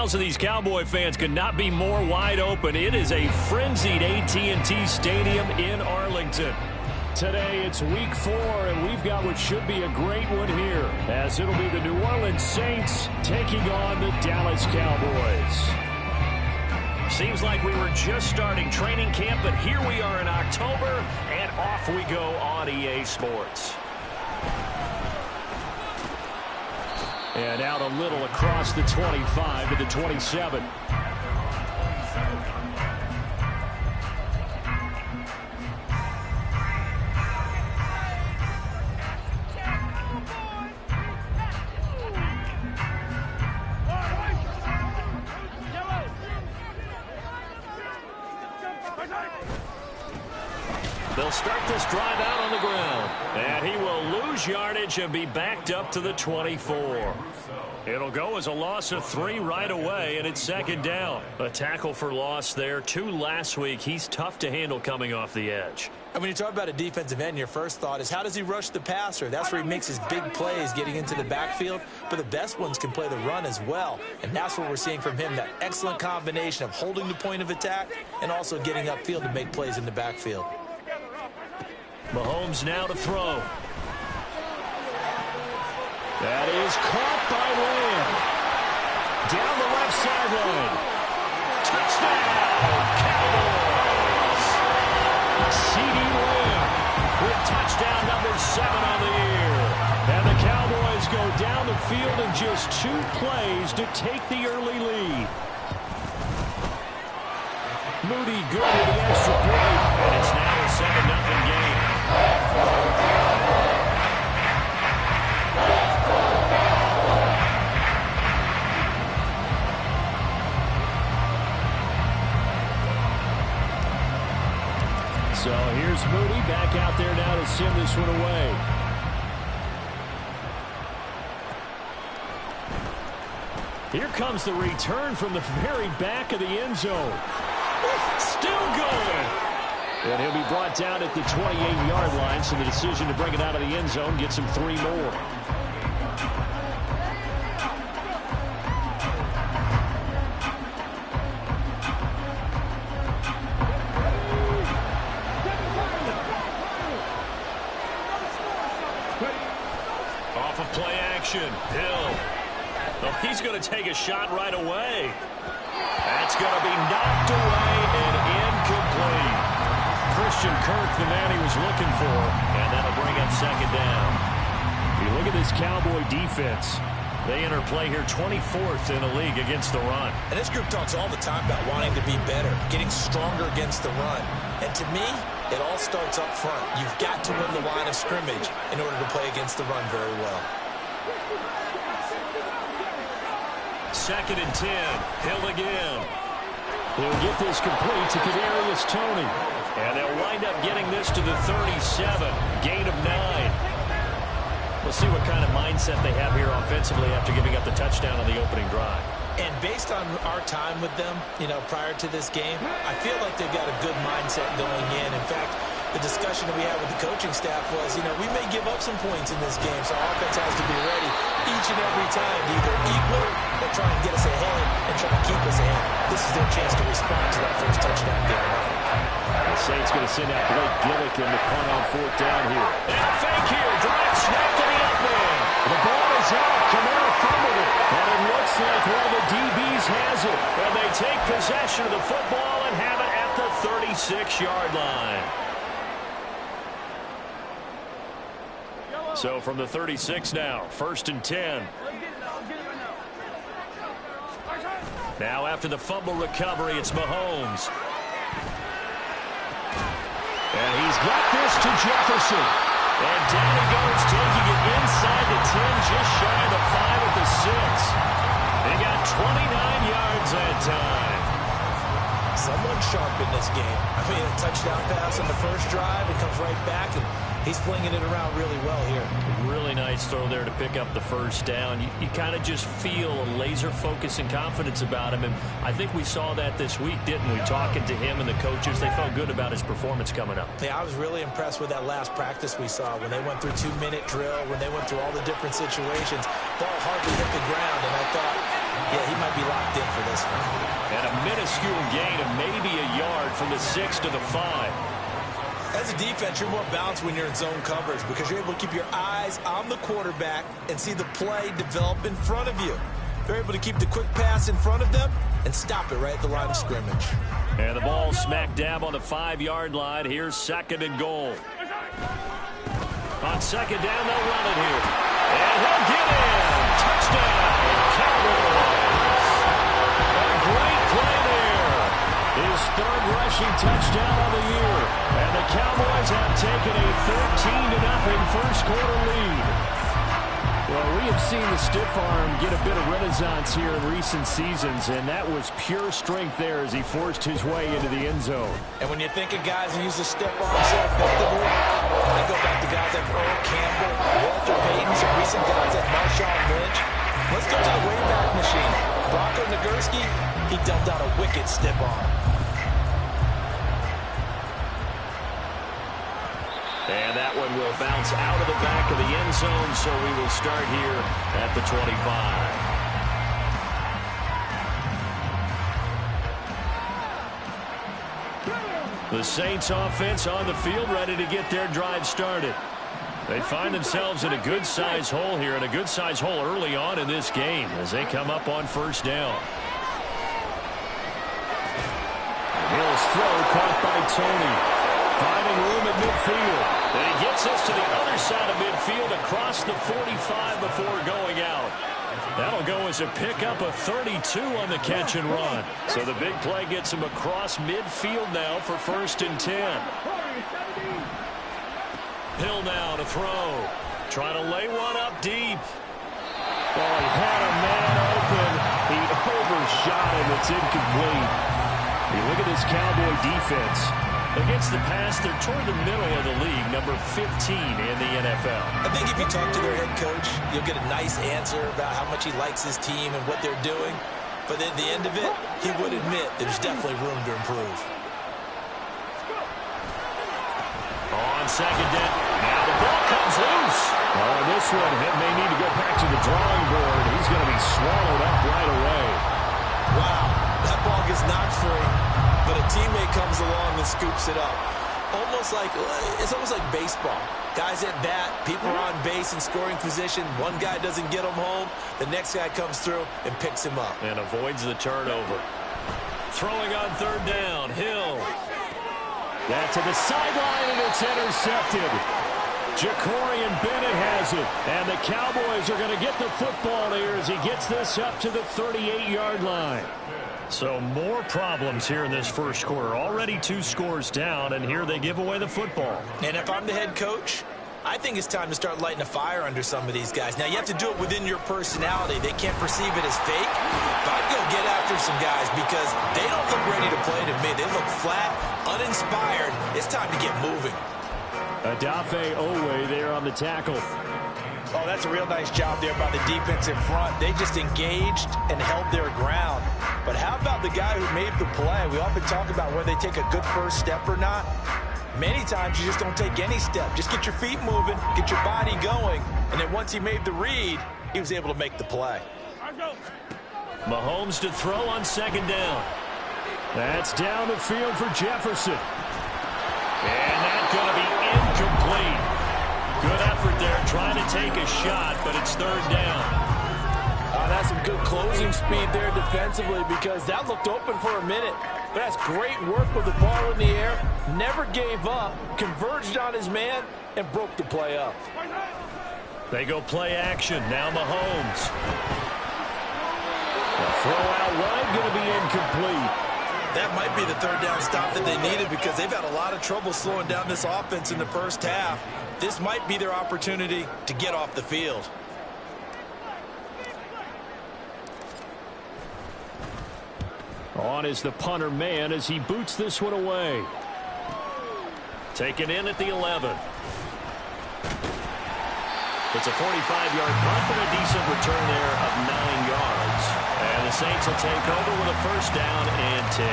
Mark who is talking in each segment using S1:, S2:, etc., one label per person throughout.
S1: mouths of these Cowboy fans could not be more wide open. It is a frenzied AT&T Stadium in Arlington. Today it's week 4, and we've got what should be a great one here, as it'll be the New Orleans Saints taking on the Dallas Cowboys. Seems like we were just starting training camp, but here we are in October, and off we go on EA Sports. And out a little across the 25 to the 27. They'll start this drive out on the ground. And he will lose yardage and be backed up to the 24. It'll go as a loss of 3 right away, and it's second down. A tackle for loss there. 2 last week. He's tough to handle coming off the edge.
S2: And when you talk about a defensive end, your first thought is, how does he rush the passer? That's where he makes his big plays, getting into the backfield. But the best ones can play the run as well. And that's what we're seeing from him, that excellent combination of holding the point of attack and also getting upfield to make plays in the backfield.
S1: Mahomes now to throw. That is caught by Lamb. Down the left sideline. Touchdown, Cowboys. C.D. Lamb with touchdown number 7 on the year. And the Cowboys go down the field in just 2 plays to take the early lead. Moody good with the extra point. And it's now a 7-0 game. So here's Moody back out there now to send this one away. Here comes the return from the very back of the end zone. Still going. And he'll be brought down at the 28-yard line, so the decision to bring it out of the end zone gets him 3 more. Off of play action, Hill. Oh, he's going to take a shot right away. That's going to be knocked away and incomplete. Christian Kirk, the man he was looking for, and that'll bring up second down. You look at this Cowboy defense. They enter play here 24th in the league against the run.
S2: And this group talks all the time about wanting to be better, getting stronger against the run. And to me, it all starts up front. You've got to win the line of scrimmage in order to play against the run very well.
S1: 2nd and 10. Hill again. He'll get this complete to Kadarius Toney. And they'll wind up getting this to the 37. Gain of 9. We'll see what kind of mindset they have here offensively after giving up the touchdown on the opening drive.
S2: And based on our time with them, prior to this game, I feel like they've got a good mindset going in. In fact, the discussion that we had with the coaching staff was, we may give up some points in this game, so our offense has to be ready each and every time to either equal or try and get us ahead and try and keep us ahead. This is their chance to respond to that first touchdown given up.
S1: The Saints going to send out Blake Gillikin to punt on 4th down here. And a fake here. Drive snap to the opening. The ball is out. Kamara fumbled it. And it looks like one of the DBs has it. And they take possession of the football and have it at the 36-yard line. So from the 36 now, 1st and 10. Now after the fumble recovery, it's Mahomes. And he's got this to Jefferson. And down he goes, taking it inside the 10, just shy of the 5 at the 6. They got 29 yards that time.
S2: Someone sharp in this game. A touchdown pass on the first drive. It comes right back, and he's flinging it around really well here.
S1: Really nice throw there to pick up the first down. You kind of just feel a laser focus and confidence about him, and I think we saw that this week, didn't we? Talking to him and the coaches, they felt good about his performance coming up.
S2: Yeah, I was really impressed with that last practice we saw when they went through 2-minute drill, when they went through all the different situations. Ball hardly hit the ground, and I thought, yeah, he might be locked in for
S1: minuscule gain of maybe a yard from the 6 to the 5.
S2: As a defense, you're more balanced when you're in zone coverage because you're able to keep your eyes on the quarterback and see the play develop in front of you. They're able to keep the quick pass in front of them and stop it right at the line of scrimmage.
S1: And the ball smack dab on the 5-yard line. Here's 2nd and goal. On 2nd down, they'll run it here. And he'll get in. Touchdown, Cowboys. A great play there. His 3rd rushing touchdown of the year. And the Cowboys have taken a 13-0 first quarter lead. Well, we have seen the stiff arm get a bit of renaissance here in recent seasons, and that was pure strength there as he forced his way into the end zone.
S2: And when you think of guys who use the stiff arm so effectively, I go back to guys like Earl Campbell, Walter Payton, some recent guys like Marshawn Lynch. Let's go to the Wayback Machine. Bronco Nagurski, he dealt out a wicked stiff arm.
S1: And that one will bounce out of the back of the end zone, so we will start here at the 25. The Saints offense on the field, ready to get their drive started. They find themselves in a good-sized hole here, and a good-sized hole early on in this game as they come up on 1st down. Hill's throw caught by Tony. Finding room at midfield. And he gets us to the other side of midfield across the 45 before going out. That'll go as a pickup of 32 on the catch and run. So the big play gets him across midfield now for 1st and 10. Hill now to throw. Trying to lay one up deep. Oh, he had a man open. He overshot him. It's incomplete. You look at this Cowboy defense. Against the pass, they're toward the middle of the league, number 15 in the NFL.
S2: I think if you talk to their head coach, you'll get a nice answer about how much he likes his team and what they're doing. But at the end of it, he would admit there's definitely room to improve.
S1: On 2nd down, now the ball comes loose. Oh, this one may need to go back to the drawing board. He's going to be swallowed up right away.
S2: Wow, that ball gets knocked free. But a teammate comes along and scoops it up. It's almost like baseball. Guys at bat, people are on base in scoring position. One guy doesn't get him home. The next guy comes through and picks him up.
S1: And avoids the turnover. Throwing on 3rd down, Hill. That to the sideline, and it's intercepted. Jacorian Bennett has it. And the Cowboys are going to get the football here as he gets this up to the 38-yard line. So more problems here in this first quarter. Already 2 scores down, and here they give away the football. And if I'm the head coach, I think it's time to start lighting a fire under some of these guys. Now, you have to do it within your personality. They can't perceive it as fake. But I'd go get after some guys because they don't look ready to play to me. They look flat, uninspired. It's time to get moving. Adafe Owe there on the tackle.
S2: Oh, that's a real nice job there by the defensive front. They just engaged and held their ground. But how about the guy who made the play? We often talk about whether they take a good first step or not. Many times you just don't take any step. Just get your feet moving, get your body going, and then once he made the read, he was able to make the play.
S1: Mahomes to throw on 2nd down. That's down the field for Jefferson. And that's going to be incomplete. Good effort there, trying to take a shot, but it's 3rd down.
S2: That's some good closing speed there defensively because that looked open for a minute. But that's great work with the ball in the air. Never gave up, converged on his man, and broke the play up.
S1: They go play action. Now Mahomes. The throw out wide going to be incomplete.
S2: That might be the 3rd down stop that they needed because they've had a lot of trouble slowing down this offense in the first half. This might be their opportunity to get off the field.
S1: On is the punter man as he boots this one away. Taken in at the 11. It's a 45-yard punt, but a decent return there of 9 yards. And the Saints will take over with a 1st down and 10.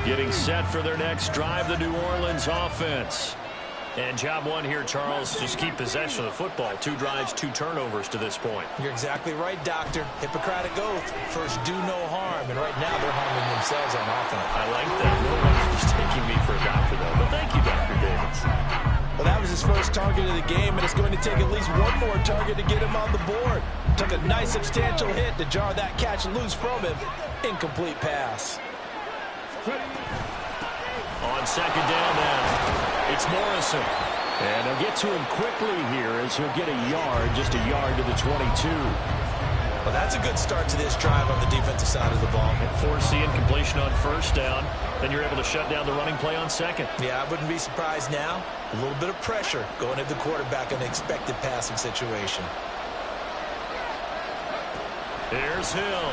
S1: Getting set for their next drive, the New Orleans offense. And job one here, Charles, just keep possession of the football. 2 drives, 2 turnovers to this point.
S2: You're exactly right, Doctor. Hippocratic oath. First, do no harm. And right now, they're harming themselves on offense.
S1: I like that. No one's just taking me for a doctor, though. But thank you, Dr. Davis.
S2: Well, that was his first target of the game, and it's going to take at least one more target to get him on the board. Took a nice substantial hit to jar that catch loose from him. Incomplete pass.
S1: On second down now, it's Morrison. And they'll get to him quickly here as he'll get a yard, just a yard to the 22.
S2: Well, that's a good start to this drive on the defensive side of the ball.
S1: Forcing completion on first down. Then you're able to shut down the running play on second.
S2: Yeah, I wouldn't be surprised now. A little bit of pressure going at the quarterback in an expected passing situation.
S1: Here's Hill.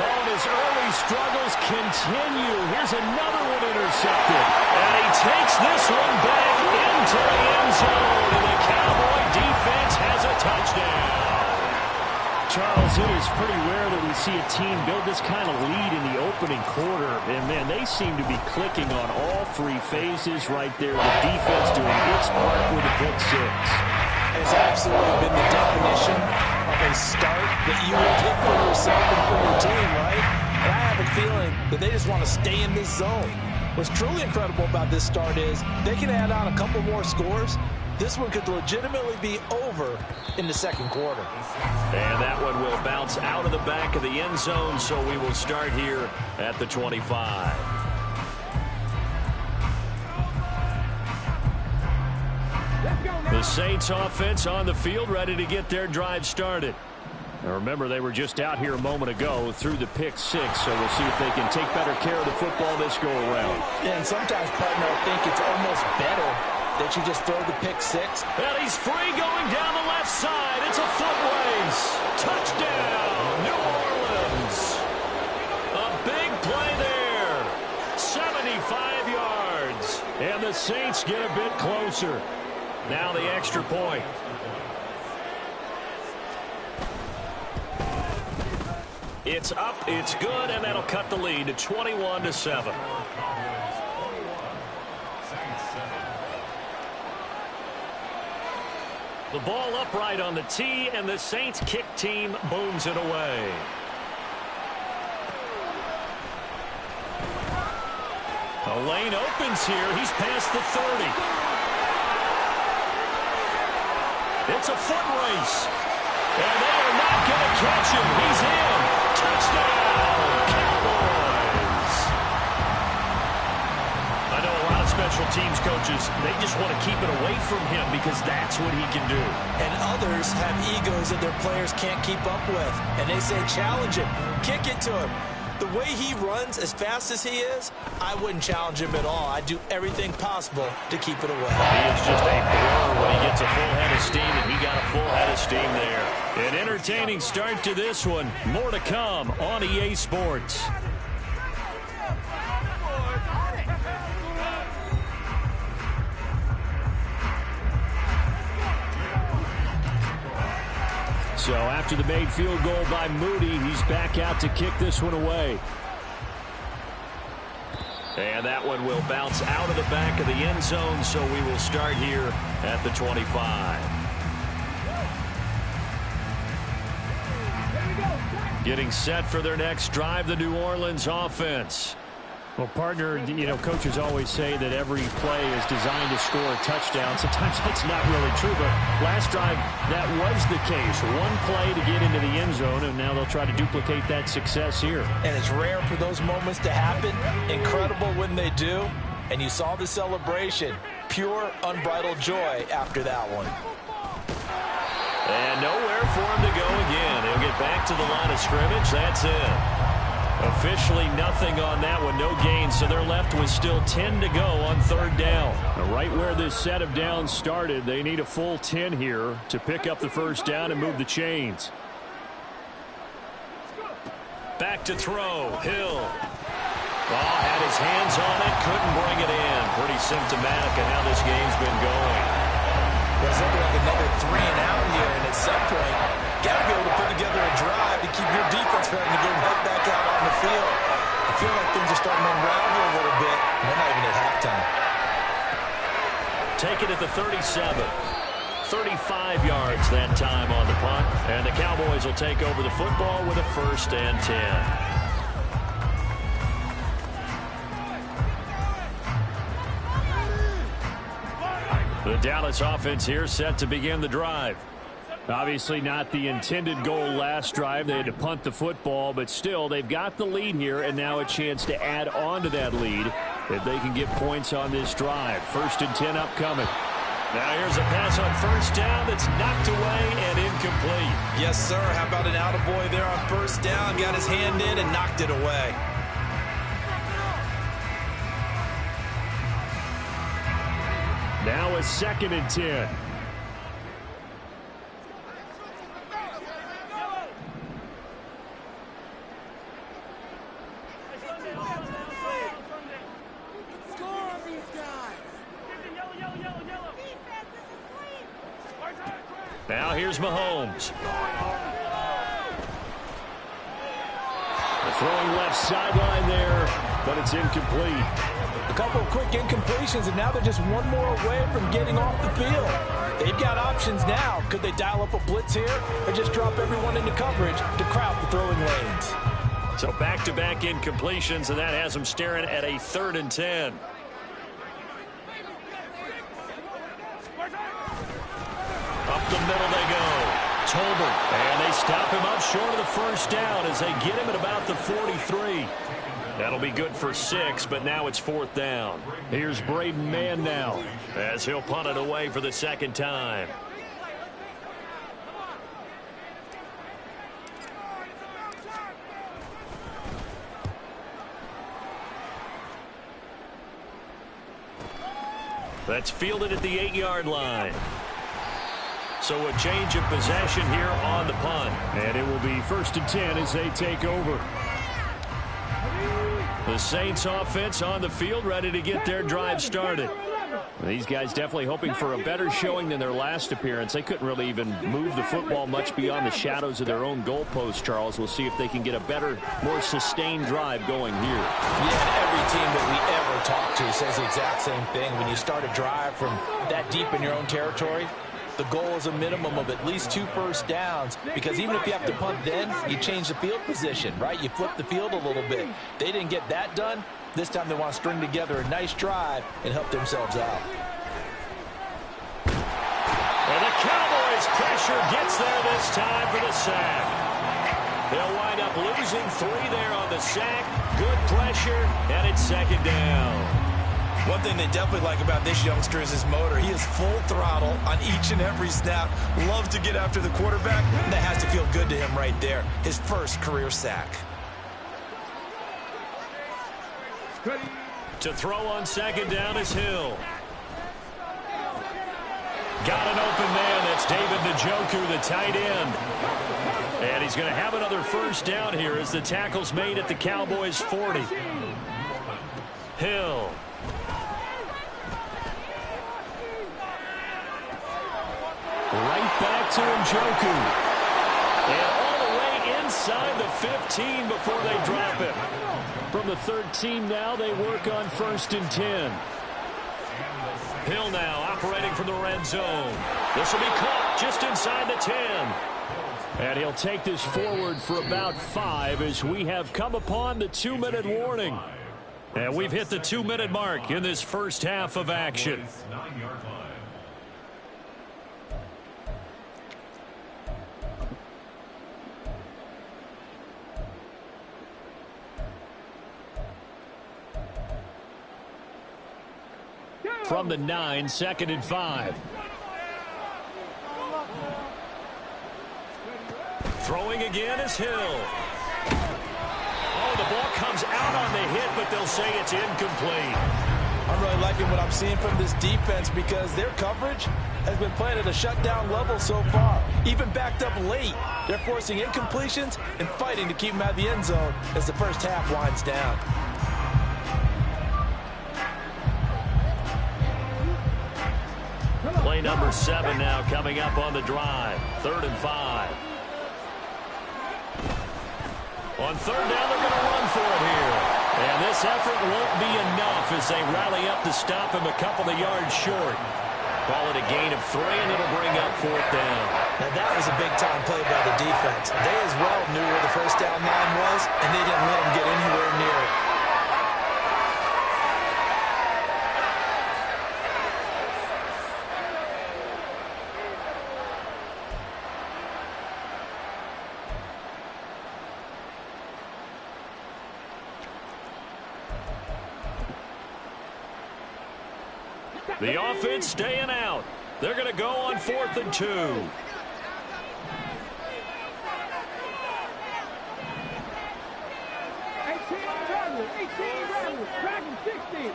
S1: Oh, his early struggles continue. Here's another one intercepted. And he takes this one back into the end zone. And the Cowboy defense has a touchdown. Charles, it is pretty rare that we see a team build this kind of lead in the opening quarter. And, man, they seem to be clicking on all 3 phases right there. The defense doing its part with a pick 6.
S2: It's absolutely been the definition of a start that you will get for yourself and for your team, right? And I have a feeling that they just want to stay in this zone. What's truly incredible about this start is they can add on a couple more scores. This one could legitimately be over in the second quarter.
S1: And that one will bounce out of the back of the end zone, so we will start here at the 25. The Saints offense on the field, ready to get their drive started. Now remember, they were just out here a moment ago through the pick 6, so we'll see if they can take better care of the football this go around.
S2: Yeah, and sometimes, partner, I think it's almost better that you just throw the pick 6.
S1: And he's free going down the left side. It's a foot race. Touchdown, New Orleans. A big play there. 75 yards. And the Saints get a bit closer. Now the extra point. It's up, it's good, and that'll cut the lead to 21-7. The ball upright on the tee, and the Saints kick team booms it away. A lane opens here. He's past the 30. It's a foot race. And they are not going to catch him. He's in. Touchdown, Cowboys. I know a lot of special teams coaches, they just want to keep it away from him because that's what he can do.
S2: And others have egos that their players can't keep up with. And they say, challenge him. Kick it to him. The way he runs as fast as he is, I wouldn't challenge him at all. I'd do everything possible to keep it away.
S1: He is just a blur when he gets a full head of steam, and he got a full head of steam there. An entertaining start to this one. More to come on EA Sports. So after the made field goal by Moody, he's back out to kick this one away. And that one will bounce out of the back of the end zone, so we will start here at the 25. Getting set for their next drive, the New Orleans offense. Well, partner, you know, coaches always say that every play is designed to score a touchdown. Sometimes that's not really true, but last drive, that was the case. One play to get into the end zone, and now they'll try to duplicate that success here.
S2: And it's rare for those moments to happen. Incredible when they do. And you saw the celebration. Pure, unbridled joy after that one.
S1: And nowhere for him to go again. He'll get back to the line of scrimmage. That's it. Officially nothing on that one, no gain, so they're left with still 10 to go on third down. Now, right where this set of downs started, they need a full 10 here to pick up the first down and move the chains. Back to throw, Hill. Oh, had his hands on it, couldn't bring it in. Pretty symptomatic of how this game's been going.
S2: There's looking like another 3 and out here, and at some point, got to be able to put together a drive to keep your defense from having to go right back out on the field. I feel like things are starting to unravel a little bit. We're not even at halftime.
S1: Take it at the 37. 35 yards that time on the punt. And the Cowboys will take over the football with a 1st and 10. The Dallas offense here set to begin the drive. Obviously not the intended goal last drive. They had to punt the football, but still they've got the lead here and now a chance to add on to that lead if they can get points on this drive. 1st and 10 upcoming. Now here's a pass on 1st down that's knocked away and incomplete.
S2: Yes, sir. How about an attaboy there on 1st down? Got his hand in and knocked it away.
S1: Now a 2nd and 10. Now here's Mahomes. The throwing left sideline there, but it's incomplete.
S2: A couple of quick incompletions, and now they're just one more away from getting off the field. They've got options now. Could they dial up a blitz here or just drop everyone into coverage to crowd the throwing lanes?
S1: So back-to-back incompletions, and that has them staring at a 3rd and 10. Up the middle they go. Tolbert. And they stop him up short of the 1st down as they get him at about the 43. That'll be good for 6, but now it's 4th down. Here's Braden Mann now as he'll punt it away for the 2nd time. That's fielded at the 8-yard line. So a change of possession here on the punt. And it will be 1st and 10 as they take over. The Saints offense on the field ready to get their drive started. These guys definitely hoping for a better showing than their last appearance. They couldn't really even move the football much beyond the shadows of their own goalpost, Charles. We'll see if they can get a better, more sustained drive going here.
S2: Yeah, every team that we ever talk to says the exact same thing. When you start a drive from that deep in your own territory, the goal is a minimum of at least 2 first downs, because even if you have to punt then, you change the field position, right? You flip the field a little bit. They didn't get that done. This time they want to string together a nice drive and help themselves out.
S1: And the Cowboys' pressure gets there this time for the sack. They'll wind up losing 3 there on the sack. Good pressure, and it's 2nd down.
S2: One thing they definitely like about this youngster is his motor. He is full throttle on each and every snap. Loves to get after the quarterback. That has to feel good to him right there. His first career sack.
S1: To throw on 2nd down is Hill. Got an open man. That's David Njoku, the tight end. And he's going to have another 1st down here as the tackle's made at the Cowboys' 40. Hill. Right back to Njoku. And all the way inside the 15 before they drop it. From the 13 now, they work on 1st and 10. Hill now operating from the red zone. This will be caught just inside the 10. And he'll take this forward for about 5 as we have come upon the 2-minute warning. And we've hit the 2-minute mark in this first half of action. From the 9, 2nd and 5. Throwing again is Hill. Oh, the ball comes out on the hit, but they'll say it's incomplete.
S2: I'm really liking what I'm seeing from this defense because their coverage has been playing at a shutdown level so far. Even backed up late, they're forcing incompletions and fighting to keep them out of the end zone as the first half winds down.
S1: Play number 7 now coming up on the drive. 3rd and 5. On 3rd down, they're going to run for it here. This effort won't be enough as they rally up to stop him a couple of yards short. Call it a gain of 3, and it'll bring up 4th down.
S2: Now that was a big-time play by the defense. They as well knew where the first down line was, and they didn't let them get anywhere near it.
S1: The offense staying out. They're going to go on 4th and 2.
S3: 18 Dragon 60.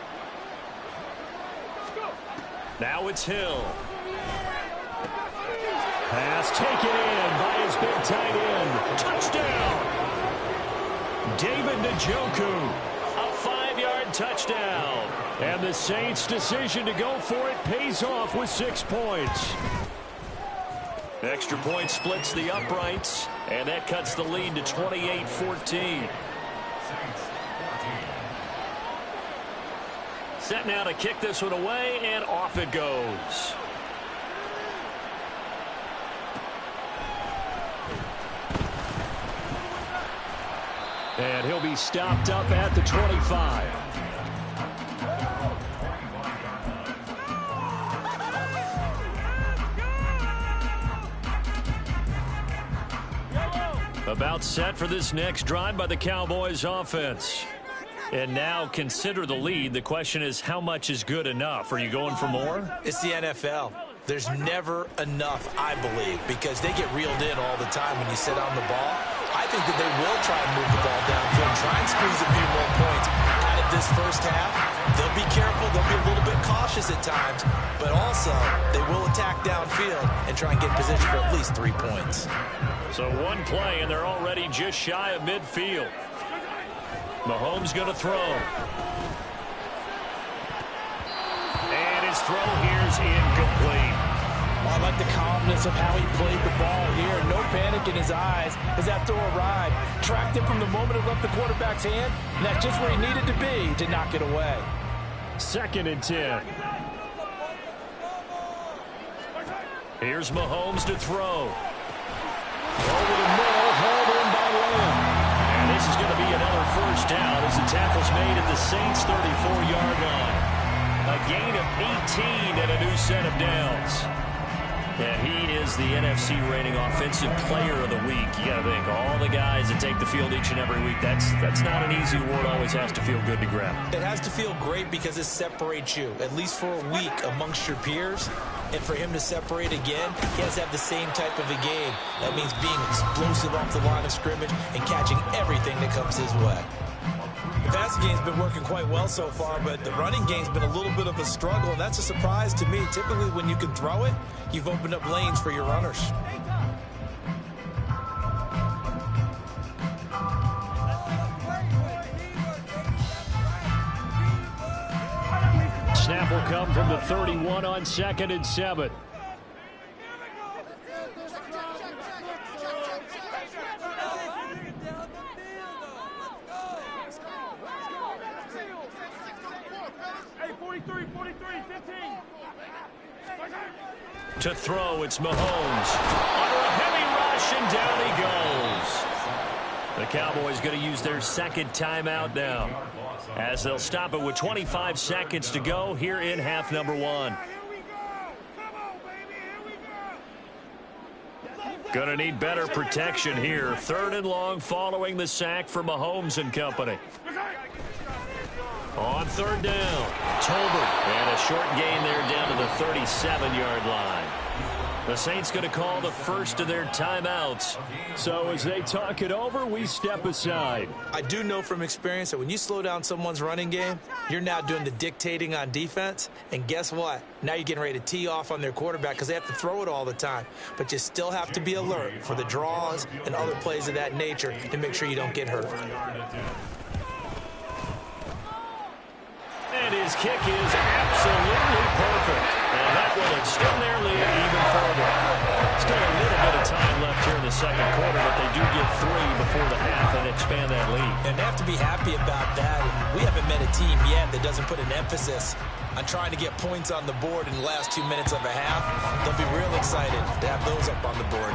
S1: Now it's Hill. Pass taken in by his big tight end. Touchdown. David Njoku. A 5-yard touchdown. And the Saints' decision to go for it pays off with 6 points. Extra point splits the uprights, and that cuts the lead to 28-14. Set now to kick this one away, and off it goes. And he'll be stopped up at the 25. About set for this next drive by the Cowboys offense. And now consider the lead. The question is, how much is good enough? Are you going for more?
S2: It's the NFL. There's never enough, I believe, because they get reeled in all the time when you sit on the ball. I think that they will try and move the ball downfield, try and squeeze a few more points out of this first half. They'll be careful. They'll be a little bit cautious at times, but also they will attack downfield and try and get position for at least 3 points.
S1: So one play, and they're already just shy of midfield. Mahomes going to throw. And his throw here's incomplete.
S4: Well, I like the calmness of how he played the ball here. No panic in his eyes as that throw arrived. Tracked it from the moment it left the quarterback's hand, and that's just where he needed to be to knock it away.
S1: 2nd and 10. Here's Mahomes to throw. Over the middle, hauled in by Lamb. And this is going to be another first down as the tackle's made at the Saints' 34-yard line. A gain of 18 and a new set of downs. And he is the NFC rating offensive player of the week. You got to think, all the guys that take the field each and every week, that's not an easy award. Always has to feel good to grab.
S2: It has to feel great because it separates you, at least for a week, amongst your peers. And for him to separate again, he has to have the same type of a game. That means being explosive off the line of scrimmage and catching everything that comes his way. The passing game's been working quite well so far, but the running game's been a little bit of a struggle, and that's a surprise to me. Typically, when you can throw it, you've opened up lanes for your runners.
S1: Snap will come from the 31 on 2nd and 7. To throw, it's Mahomes. Under a heavy rush, and down he goes. The Cowboys going to use their 2nd timeout now, as they'll stop it with 25 seconds to go here in half number 1. Going to need better protection here. 3rd and long following the sack for Mahomes and company. On 3rd down, Tolbert, and a short gain there down to the 37-yard line. The Saints going to call the first of their timeouts. So as they talk it over, we step aside.
S2: I do know from experience that when you slow down someone's running game, you're now doing the dictating on defense. And guess what? Now you're getting ready to tee off on their quarterback because they have to throw it all the time. But you still have to be alert for the draws and other plays of that nature to make sure you don't get hurt.
S1: And his kick is absolutely perfect. And that will extend their lead even further. Still a little bit of time left here in the second quarter, but they do get 3 before the half and expand that lead.
S2: And they have to be happy about that. And we haven't met a team yet that doesn't put an emphasis on trying to get points on the board in the last 2 minutes of a half. They'll be real excited to have those up on the board.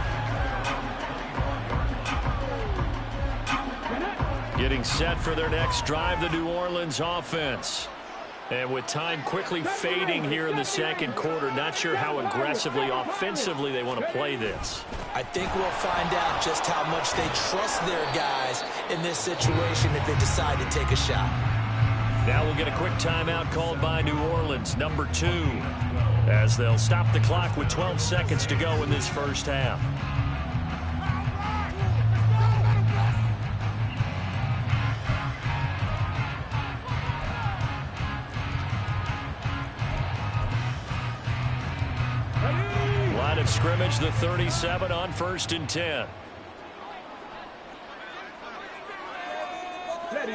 S1: Getting set for their next drive, the New Orleans offense. And with time quickly fading here in the second quarter, not sure how aggressively, offensively they want to play this.
S2: I think we'll find out just how much they trust their guys in this situation if they decide to take a shot.
S1: Now we'll get a quick timeout called by New Orleans, number 2, as they'll stop the clock with 12 seconds to go in this first half. Line of scrimmage, the 37 on 1st and 10.
S3: Ready.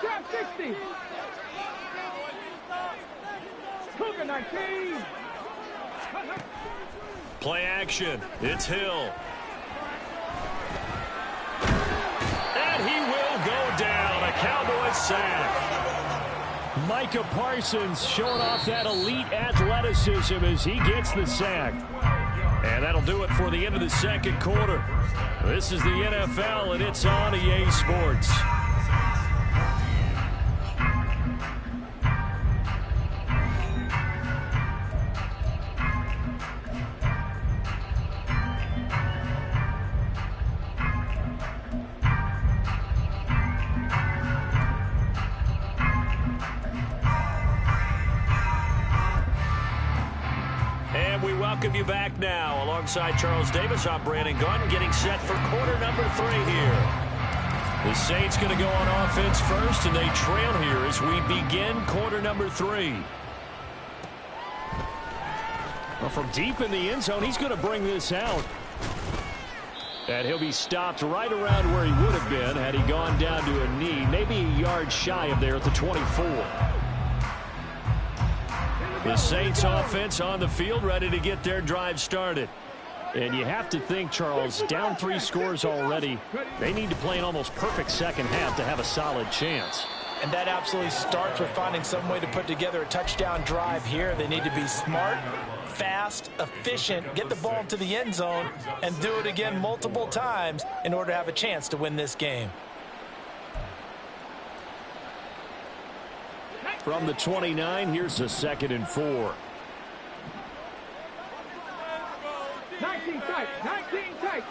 S3: Drop 60. Cougar 19.
S1: Play action. It's Hill. And he will go down. A Cowboys sack. Micah Parsons showing off that elite athleticism as he gets the sack. And that'll do it for the end of the second quarter. This is the NFL, and it's on EA Sports. Welcome you back now. Alongside Charles Davis, I'm Brandon Gaudin, getting set for quarter number 3 here. The Saints going to go on offense first, and they trail here as we begin quarter number 3. Well, from deep in the end zone, he's going to bring this out. And he'll be stopped right around where he would have been had he gone down to a knee, maybe a yard shy of there at the 24. The Saints offense on the field, ready to get their drive started. And you have to think, Charles, down 3 scores already. They need to play an almost perfect second half to have a solid chance.
S4: And that absolutely starts with finding some way to put together a touchdown drive here. They need to be smart, fast, efficient, get the ball into the end zone, and do it again multiple times in order to have a chance to win this game.
S1: From the 29, here's a 2nd and 4.
S3: 19 tight.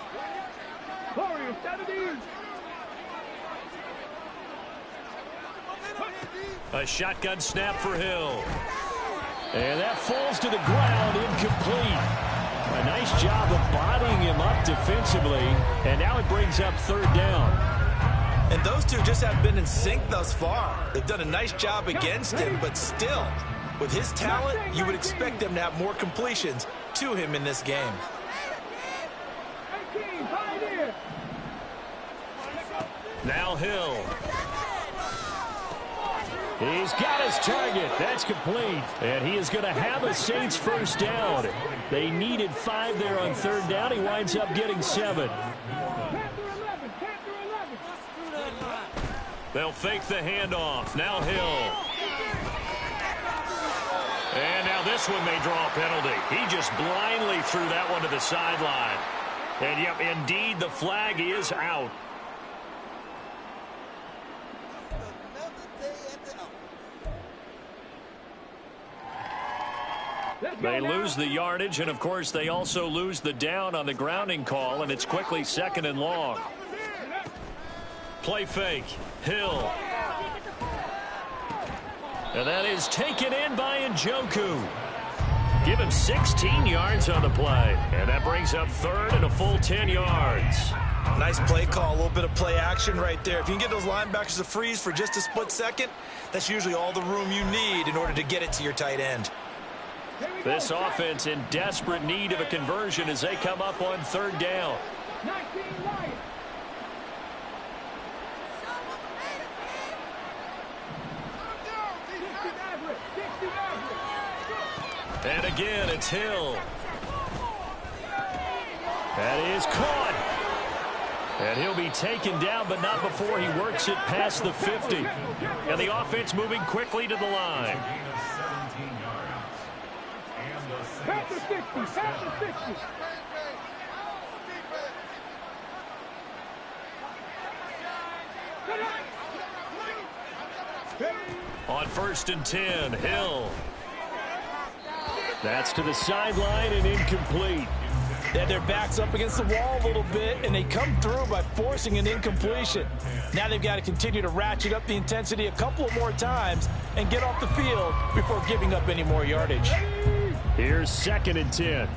S3: Warriors 70.
S1: A shotgun snap for Hill. And that falls to the ground, incomplete. A nice job of bodying him up defensively. And now it brings up 3rd down.
S2: And those two just have been in sync thus far. They've done a nice job against him, but still, with his talent, you would expect them to have more completions to him in this game.
S1: Now Hill. He's got his target. That's complete. And he is going to have a Saints first down. They needed 5 there on 3rd down. He winds up getting 7. They'll fake the handoff. Now Hill. And now this one may draw a penalty. He just blindly threw that one to the sideline. And, yep, indeed, the flag is out. They lose the yardage, and, of course, they also lose the down on the grounding call, and it's quickly 2nd and long. Play fake. Hill. And that is taken in by Njoku. Give him 16 yards on the play. And that brings up 3rd and a full 10 yards.
S2: Nice play call, a little bit of play action right there. If you can get those linebackers to freeze for just a split second, that's usually all the room you need in order to get it to your tight end.
S1: This offense in desperate need of a conversion as they come up on 3rd down.
S3: 19 Lions.
S1: And again, it's Hill. That is caught. And he'll be taken down, but not before he works it past the 50. And the offense moving quickly to the line.
S3: Past the 60, past the 60.
S1: On 1st and 10, Hill. That's to the sideline and incomplete.
S4: They had their backs up against the wall a little bit, and they come through by forcing an incompletion. Now they've got to continue to ratchet up the intensity a couple of more times and get off the field before giving up any more yardage.
S1: Here's 2nd and 10.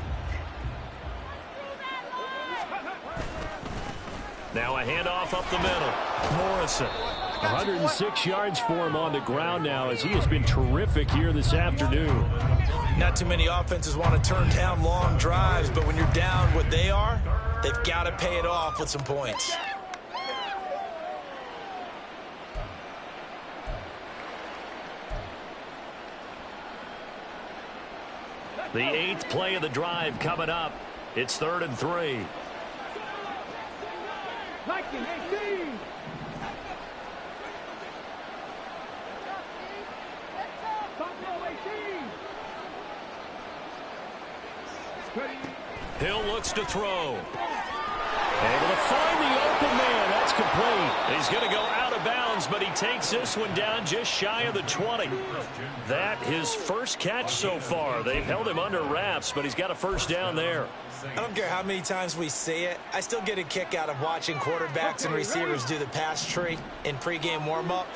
S1: Now a handoff up the middle. Morrison. 106 yards for him on the ground now as he has been terrific here this afternoon.
S2: Not too many offenses want to turn down long drives, but when you're down what they are, they've got to pay it off with some points.
S1: The 8th play of the drive coming up. It's 3rd and 3.
S3: 19-18.
S1: Hill looks to throw. Able to find the open man. That's complete. He's going to go out of bounds, but he takes this one down just shy of the 20. That his first catch so far. They've held him under wraps, but he's got a first down there.
S2: I don't care how many times we say it. I still get a kick out of watching quarterbacks and receivers do the pass tree in pregame warm-up.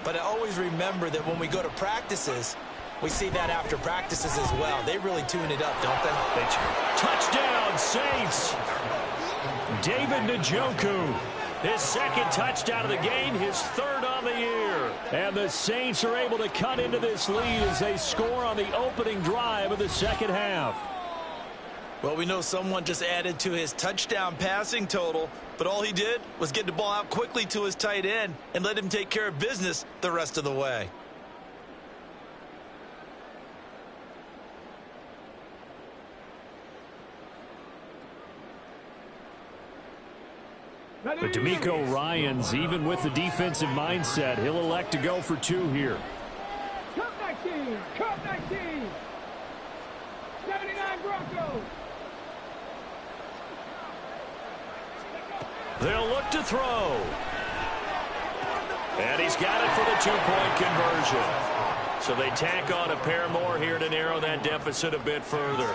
S2: But I always remember that when we go to practices, we see that after practices as well. They really tune it up, don't they?
S1: Touchdown, Saints. David Njoku. His 2nd touchdown of the game, his 3rd on the year. And the Saints are able to cut into this lead as they score on the opening drive of the 2nd half.
S2: Well, we know someone just added to his touchdown passing total, but all he did was get the ball out quickly to his tight end and let him take care of business the rest of the way.
S1: But D'Amico Ryans, even with the defensive mindset, he'll elect to go for 2 here.
S3: Cup 19, Cup 19. 79 Broncos.
S1: They'll look to throw. And he's got it for the 2-point conversion. So they tack on a pair more here to narrow that deficit a bit further.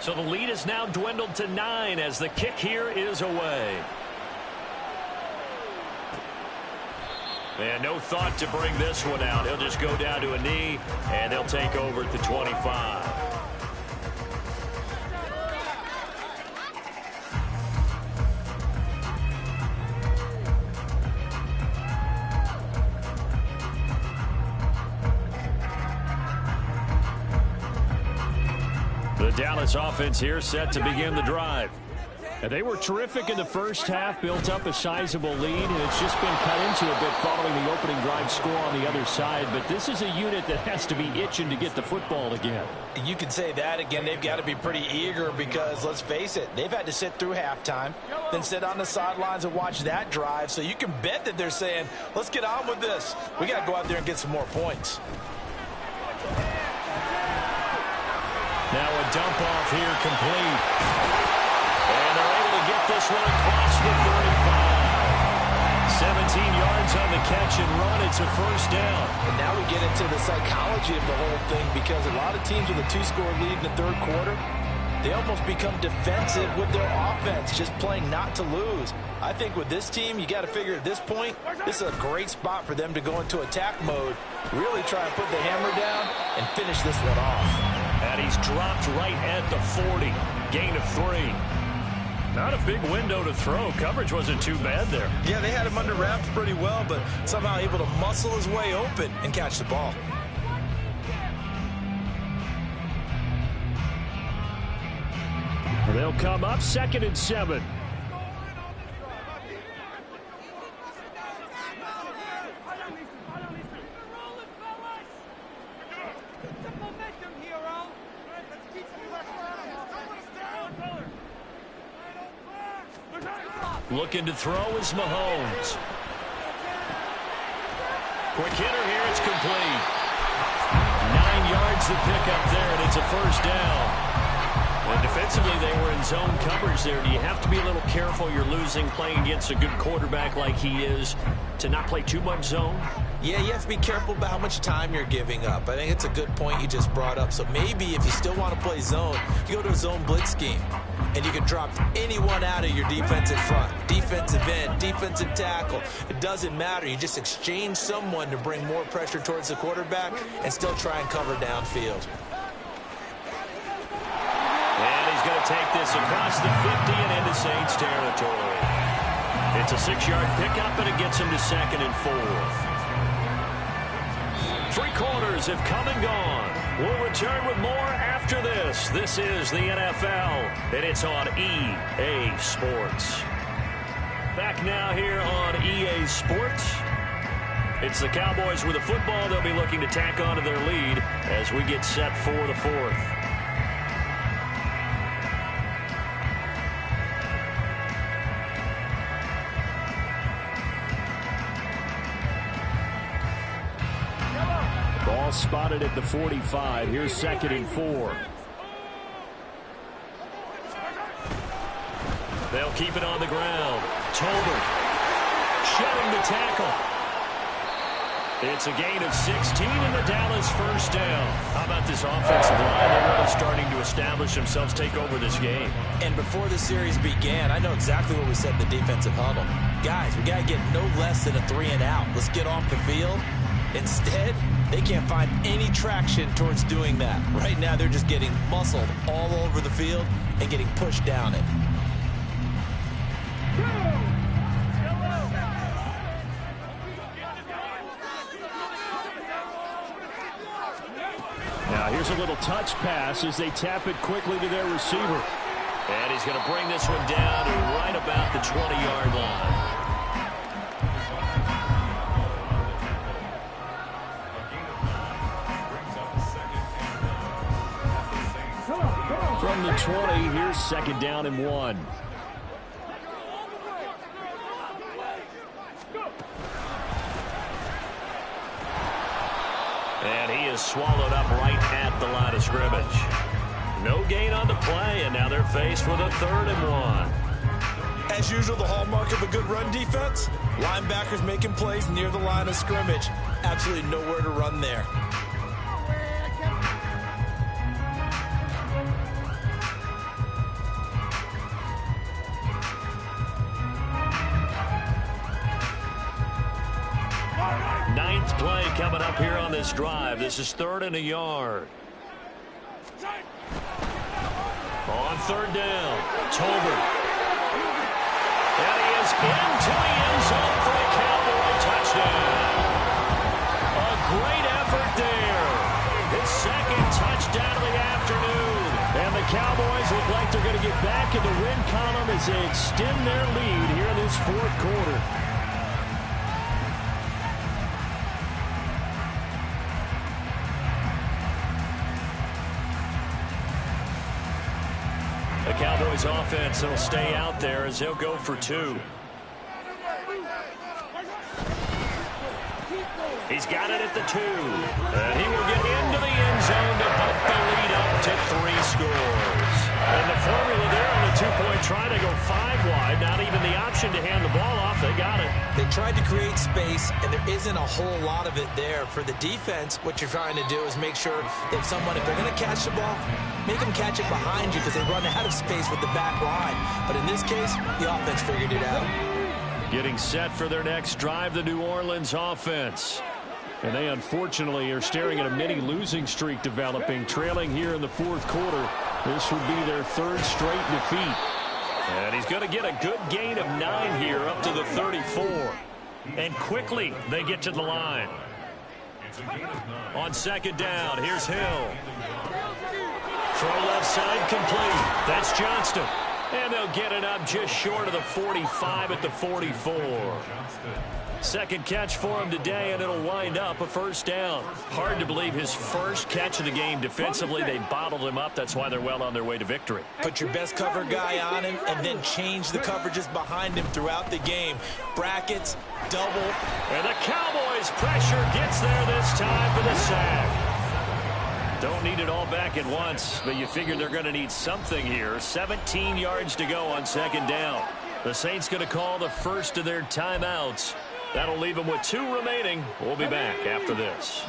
S1: So the lead is now dwindled to 9 as the kick here is away. And no thought to bring this one out. He'll just go down to a knee, and he'll take over at the 25. The Dallas offense here set to begin the drive. And they were terrific in the first half, built up a sizable lead, and it's just been cut into a bit following the opening drive score on the other side. But this is a unit that has to be itching to get the football again.
S2: You can say that again. They've got to be pretty eager because, let's face it, they've had to sit through halftime, then sit on the sidelines and watch that drive. So you can bet that they're saying, let's get on with this. We got to go out there and get some more points.
S1: Now a dump off here complete. And they're able to get this one across the 35. 17 yards on the catch and run. It's a first down.
S2: And now we get into the psychology of the whole thing because a lot of teams with a 2-score lead in the 3rd quarter, they almost become defensive with their offense, just playing not to lose. I think with this team, you got to figure at this point, this is a great spot for them to go into attack mode, really try and put the hammer down and finish this one off.
S1: And he's dropped right at the 40. Gain of 3. Not a big window to throw. Coverage wasn't too bad there.
S2: Yeah, they had him under wraps pretty well, but somehow able to muscle his way open and catch the ball.
S1: They'll come up 2nd and 7. Looking to throw is Mahomes. Quick hitter here. It's complete. 9 yards to pick up there, and it's a first down. And defensively, they were in zone coverage there. Do you have to be a little careful? You're losing playing against a good quarterback like he is to not play too much zone?
S2: Yeah, you have to be careful about how much time you're giving up. I think it's a good point you just brought up. So maybe if you still want to play zone, you go to a zone blitz scheme. And you can drop anyone out of your defensive front. Defensive end, defensive tackle. It doesn't matter. You just exchange someone to bring more pressure towards the quarterback and still try and cover downfield.
S1: And he's going to take this across the 50 and into Saints territory. It's a 6-yard pickup, and it gets him to 2nd and 4. 3 quarters have come and gone. We'll return with more after this. This is the NFL, and it's on EA Sports. Back now here on EA Sports. It's the Cowboys with the football. They'll be looking to tack onto their lead as we get set for the 4th. Ball spotted at the 45. Here's 2nd and 4. They'll keep it on the ground. Tolbert shedding the tackle. It's a gain of 16 in the Dallas first down. How about this offensive line? They're really starting to establish themselves, take over this game.
S2: And before the series began, I know exactly what we said in the defensive huddle. Guys, we got to get no less than a 3-and-out. Let's get off the field. Instead, they can't find any traction towards doing that. Right now, they're just getting muscled all over the field and getting pushed down it.
S1: Now, here's a little touch pass as they tap it quickly to their receiver. And he's going to bring this one down to right about the 20-yard line. From the 20, here's 2nd down and 1. And he is swallowed up right at the line of scrimmage. No gain on the play, and now they're faced with a 3rd and 1.
S2: As usual, the hallmark of a good run defense, linebackers making plays near the line of scrimmage. Absolutely nowhere to run there.
S1: Ninth play coming up here on this drive. This is 3rd and a yard. On 3rd down, Tolbert. And he is into the end zone for the Cowboy touchdown. A great effort there. His 2nd touchdown of the afternoon. And the Cowboys look like they're going to get back in the win column as they extend their lead here in this 4th quarter. The Cowboys offense will stay out there as they'll go for 2. He's got it at the 2. And he will get into the end zone to bump the lead up to 3 scores. And the formula there on the 2-point try to go 5 wide. Not even the option to hand the ball off. They got it.
S2: They tried to create space, and there isn't a whole lot of it there. For the defense, what you're trying to do is make sure that someone, if they're going to catch the ball, make them catch it behind you because they run out of space with the back line. But in this case, the offense figured it out.
S1: Getting set for their next drive, the New Orleans offense. And they unfortunately are staring at a mini losing streak developing, trailing here in the 4th quarter. This would be their 3rd straight defeat. And he's going to get a good gain of 9 here up to the 34. And quickly they get to the line. On 2nd down, here's Hill. Throw left side complete. That's Johnston. And they'll get it up just short of the 45 at the 44. Second catch for him today, and it'll wind up a first down. Hard to believe his first catch of the game defensively. They bottled him up. That's why they're well on their way to victory.
S2: Put your best cover guy on him and then change the coverages behind him throughout the game. Brackets, double.
S1: And the Cowboys pressure gets there this time for the sack. Don't need it all back at once, but you figure they're going to need something here. 17 yards to go on second down. The Saints going to call the first of their timeouts. That'll leave them with 2 remaining. We'll be back after this.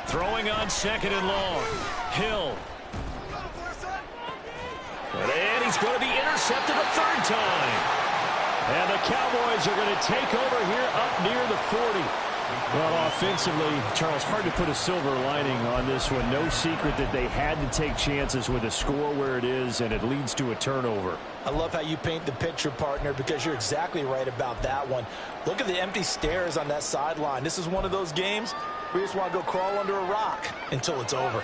S1: Throwing on second and long. Hill. And he's going to be intercepted a third time. And the Cowboys are going to take over here up near the 40. Well, offensively, Charles, hard to put a silver lining on this one. No secret that they had to take chances with a score where it is, and it leads to a turnover.
S2: I love how you paint the picture, partner, because you're exactly right about that one. Look at the empty stares on that sideline. This is one of those games where you just want to go crawl under a rock until it's over.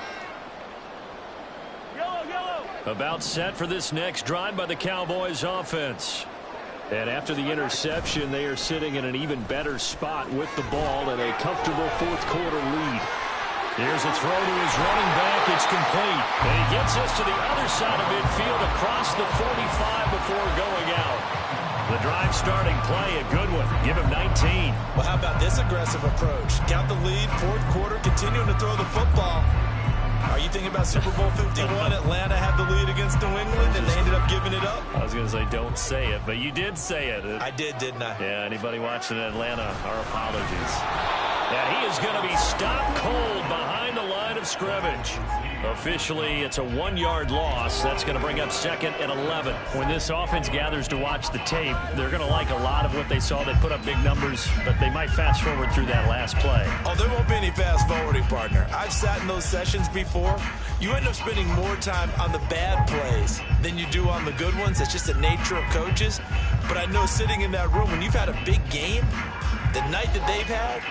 S1: About set for this next drive by the Cowboys offense. And after the interception, they are sitting in an even better spot with the ball and a comfortable fourth quarter lead. Here's a throw to his running back. It's complete. And he gets us to the other side of midfield across the 45 before going out. The drive starting play, a good one. Give him 19.
S2: Well, how about this aggressive approach? Count the lead, fourth quarter, continuing to throw the football. Are you thinking about Super Bowl 51? Atlanta had the lead against New England, and they ended up giving it up?
S1: I was going to say, don't say it, but you did say it.
S2: I did, didn't I?
S1: Yeah, anybody watching Atlanta, our apologies. Yeah, he is going to be stopped cold behind the line of scrimmage. Officially, it's a 1-yard loss. That's going to bring up second and 11. When this offense gathers to watch the tape, they're going to like a lot of what they saw. They put up big numbers, but they might fast forward through that last play.
S2: Oh, there won't be any fast forwarding, partner. I've sat in those sessions before. You end up spending more time on the bad plays than you do on the good ones. It's just the nature of coaches. But I know sitting in that room, when you've had a big game, the night that they've had,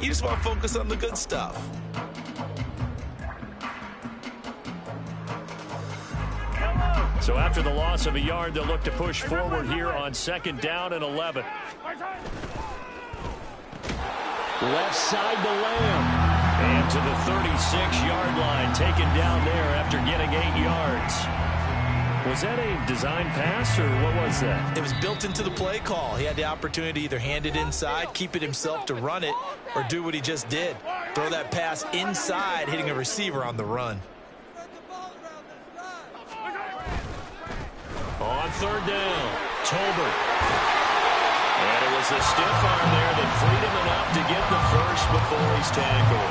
S2: you just want to focus on the good stuff.
S1: So after the loss of a yard, they'll look to push forward here on second down and 11. Left side to Lamb. And to the 36-yard line, taken down there after getting 8 yards. Was that a design pass, or what was that?
S2: It was built into the play call. He had the opportunity to either hand it inside, keep it himself to run it, or do what he just did. Throw that pass inside, hitting a receiver on the run.
S1: On third down, Tolbert. And it was a stiff arm there that freed him enough to get the first before he's tackled.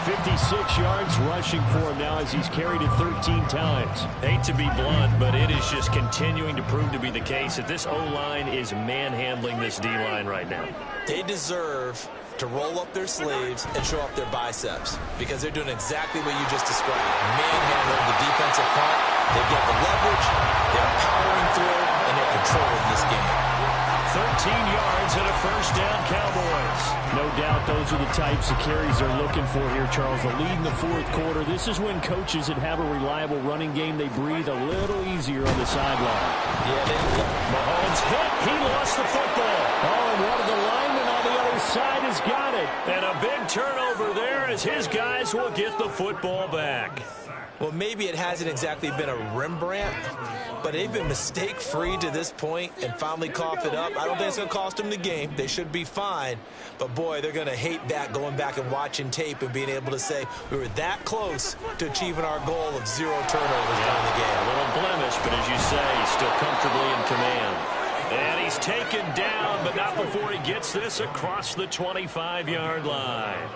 S1: 56 yards rushing for him now as he's carried it 13 times. Hate to be blunt, but it is just continuing to prove to be the case that this O-line is manhandling this D-line right now.
S2: They deserve to roll up their sleeves and show off their biceps because they're doing exactly what you just described. Manhandling the defensive front. They get the leverage, they're powering through, and they're controlling this game.
S1: 13 yards and a first down, Cowboys. No doubt those are the types of carries they're looking for here, Charles. The lead in the fourth quarter. This is when coaches that have a reliable running game, they breathe a little easier on the sideline.
S2: Yeah,
S1: Mahomes hit. He lost the football. Oh, and one of the linemen on the other side has got it. And a big turnover there as his guys will get the football back.
S2: Well, maybe it hasn't exactly been a Rembrandt, but they've been mistake-free to this point and finally cough it up. I don't think it's going to cost them the game. They should be fine. But, boy, they're going to hate that, going back and watching tape and being able to say we were that close to achieving our goal of 0 turnovers during the game.
S1: A little blemish, but as you say, he's still comfortably in command. And he's taken down, but not before he gets this across the 25-yard line.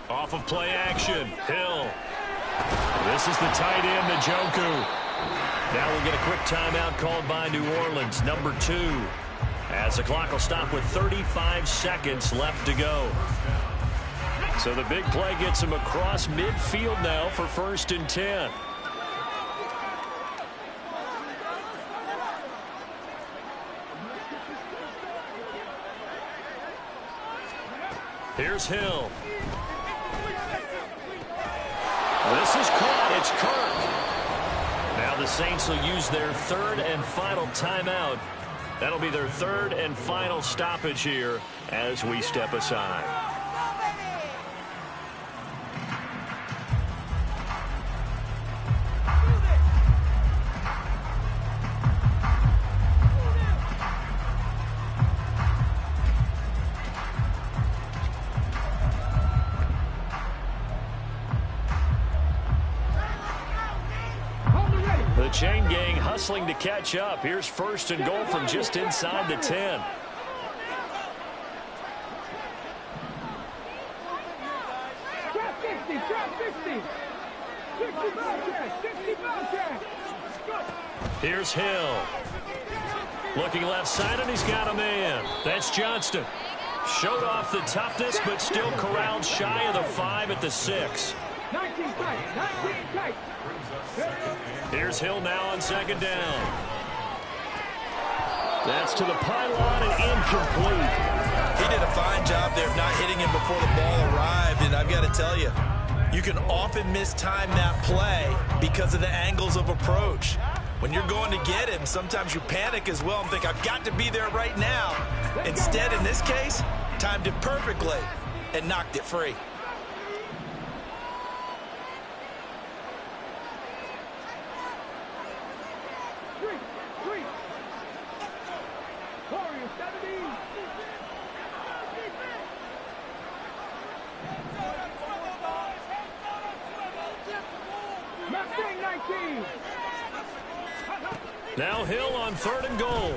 S1: Off of play action, Hill. This is the tight end, Njoku. Now we'll get a quick timeout called by New Orleans, number 2. As the clock will stop with 35 seconds left to go. So the big play gets him across midfield now for 1st and 10. Here's Hill. This is caught. It's Kirk. Now the Saints will use their 3rd and final timeout. That'll be their 3rd and final stoppage here as we step aside. The chain gang hustling to catch up. Here's 1st and goal from just inside the 10. Here's Hill. Looking left side, and he's got a man. That's Johnston. Showed off the toughness, but still corralled shy of the 5 at the 6.
S3: 19 tight, 19 tight.
S1: Here's Hill now on 2nd down. That's to the pylon and incomplete.
S2: He did a fine job there of not hitting him before the ball arrived, and I've got to tell you, you can often mistime that play because of the angles of approach. When you're going to get him, sometimes you panic as well and think, I've got to be there right now. Instead, in this case, timed it perfectly and knocked it free.
S1: Now Hill on 3rd and goal.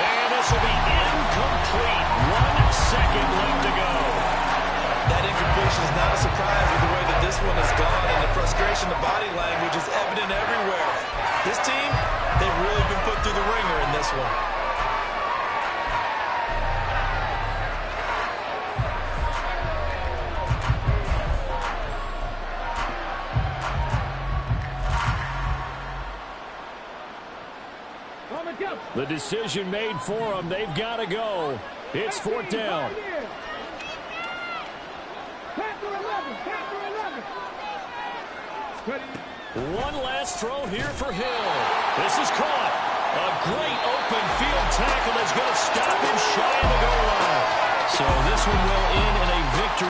S1: And this will be incomplete. 1 second left to go.
S2: That incompletion is not a surprise with the way that this one has gone, and the frustration, the body language is evident everywhere. This team, they've really been put through the ringer in this one.
S1: The decision made for them. They've got to go. It's 4th down. One last throw here for Hill. This is caught. A great open field tackle that's going to stop him shy of the goal line. So this one will end